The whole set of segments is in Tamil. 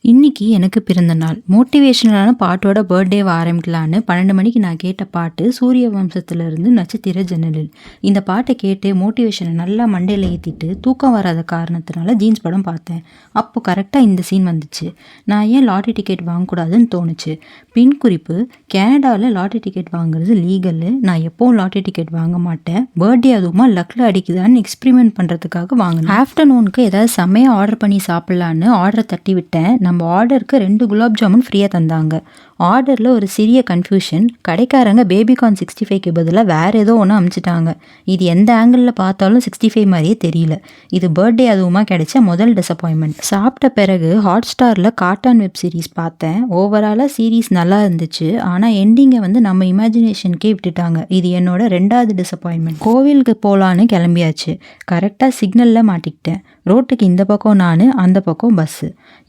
இன்னைக்கு எனக்கு பிறந்த நாள். மோட்டிவேஷனலான பாட்டோட பர்த்டேவ ஆரம்பிக்கலான்னு 12 மணிக்கு நான் கேட்ட பாட்டு சூரிய வம்சத்திலிருந்து நட்சத்திர ஜன்னலில். இந்த பாட்ட கேட்டு மோட்டிவேஷன நல்லா மண்டையில ஏத்திட்டு தூக்கம் வராத காரணத்தினால ஜீன்ஸ் படம் பார்த்தேன். அப்போ கரெக்டா இந்த சீன் வந்துச்சு. நான் ஏன் லாட்டரி டிக்கெட் வாங்கக்கூடாதுன்னு தோணுச்சு. பின் குறிப்பு: கனடால லாட்டரி டிக்கெட் வாங்குறது லீகலு. நான் எப்பவும் லாட்டரி டிக்கெட் வாங்க மாட்டேன். பர்த்டே அதுவுமா லக்ல அடிக்குதான்னு எக்ஸ்பெரிமெண்ட் பண்றதுக்காக வாங்கினேன். ஆஃப்டர்நூனுக்கு ஏதாவது செம்மையா ஆர்டர் பண்ணி சாப்பிடலான்னு ஆர்டரை தட்டி விட்டேன். நம்ம ஆர்டருக்கு 2 குலாப் ஜாமுன் ஃப்ரீயாக தந்தாங்க. ஆர்டரில் ஒரு சிறிய கன்ஃபியூஷன். கடைக்காரங்க பேபிகார்ன் 65க்கு பதிலாக வேறு ஏதோ ஒன்று அமுச்சிட்டாங்க. இது எந்த ஆங்கிளில் பார்த்தாலும் 65 மாதிரியே தெரியல. இது பர்த்டே அதுவுமா கிடைச்ச முதல் டிசப்பாயின்மெண்ட். சாப்பிட்ட பிறகு ஹாட் ஸ்டாரில் கார்ட்டூன் வெப் சீரிஸ் பார்த்தேன். ஓவராலாக சீரீஸ் நல்லா இருந்துச்சு. ஆனால் எண்டிங்கை நம்ம இமேஜினேஷனுக்கே விட்டுட்டாங்க. இது என்னோட 2வது டிசப்பாயின்மெண்ட். கோவிலுக்கு போகலான்னு கிளம்பியாச்சு. கரெக்டாக சிக்னலில் மாட்டிக்கிட்டேன். ரோட்டுக்கு இந்த பக்கம் நான், அந்த பக்கம் பஸ்ஸு.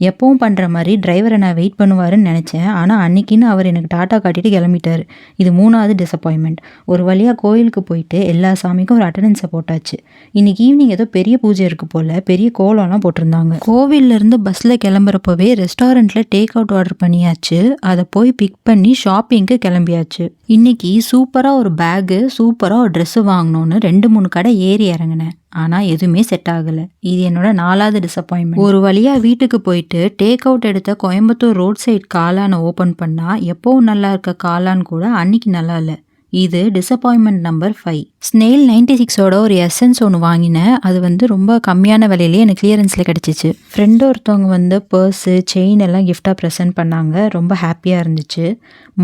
எப்பவும் பண்ணுற மாதிரி டிரைவரை நான் வெயிட் பண்ணுவாருன்னு நினச்சேன். ஆனால் அன்னைக்குன்னு அவர் எனக்கு டாட்டா காட்டிட்டு கிளம்பிட்டார். இது 3வது டிசப்பாயின்மெண்ட். ஒரு வழியாக கோயிலுக்கு போயிட்டு எல்லா சாமிக்கும் ஒரு அட்டண்டன்ஸை போட்டாச்சு. இன்னைக்கு ஈவினிங் ஏதோ பெரிய பூஜை இருக்கு போல். பெரிய கோலம்லாம் போட்டிருந்தாங்க. கோவில்லேருந்து பஸ்ஸில் கிளம்புறப்பவே ரெஸ்டாரண்ட்டில் டேக் அவுட் ஆர்டர் பண்ணியாச்சு. அதை போய் பிக் பண்ணி ஷாப்பிங்க்கு கிளம்பியாச்சு. இன்னைக்கு சூப்பராக ஒரு பேகு, சூப்பராக ஒரு ட்ரெஸ்ஸு வாங்கணும்னு 2-3 கடை ஏறி இறங்கினேன். ஆனால் எதுவுமே செட் ஆகலை. இது என்னோட 4வது டிசப்பாயின்மெண்ட். ஒரு வழியாக வீட்டுக்கு போயிட்டு டேக் அவுட் எடுத்த கோயம்புத்தூர் ரோட் சைட் காளானை ஓப்பன் பண்ணால் எப்போவும் நல்லா இருக்க காளான் கூட அன்னைக்கு நல்லா இல்லை. இது டிசப்பாயின்மெண்ட் நம்பர் 5. ஸ்னெயில் 96ஓட ஒரு எசன்ஸ் ஒன்று வாங்கினேன். அது ரொம்ப கம்மியான விலையிலேயே எனக்கு கிளியரன்ஸில் கிடச்சிச்சு. ஃப்ரெண்டு ஒருத்தவங்க பர்ஸு, செயின் எல்லாம் கிஃப்டாக ப்ரெசென்ட் பண்ணாங்க. ரொம்ப ஹாப்பியாக இருந்துச்சு.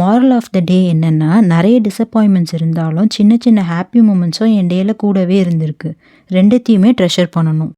மாரல் ஆஃப் த டே என்னென்னா, நிறைய டிசப்பாயின்மெண்ட்ஸ் இருந்தாலும் சின்ன சின்ன ஹாப்பி மூமெண்ட்ஸும் என் டேயில் கூடவே இருந்திருக்கு. 2த்தையுமே ட்ரெஷர் பண்ணணும்.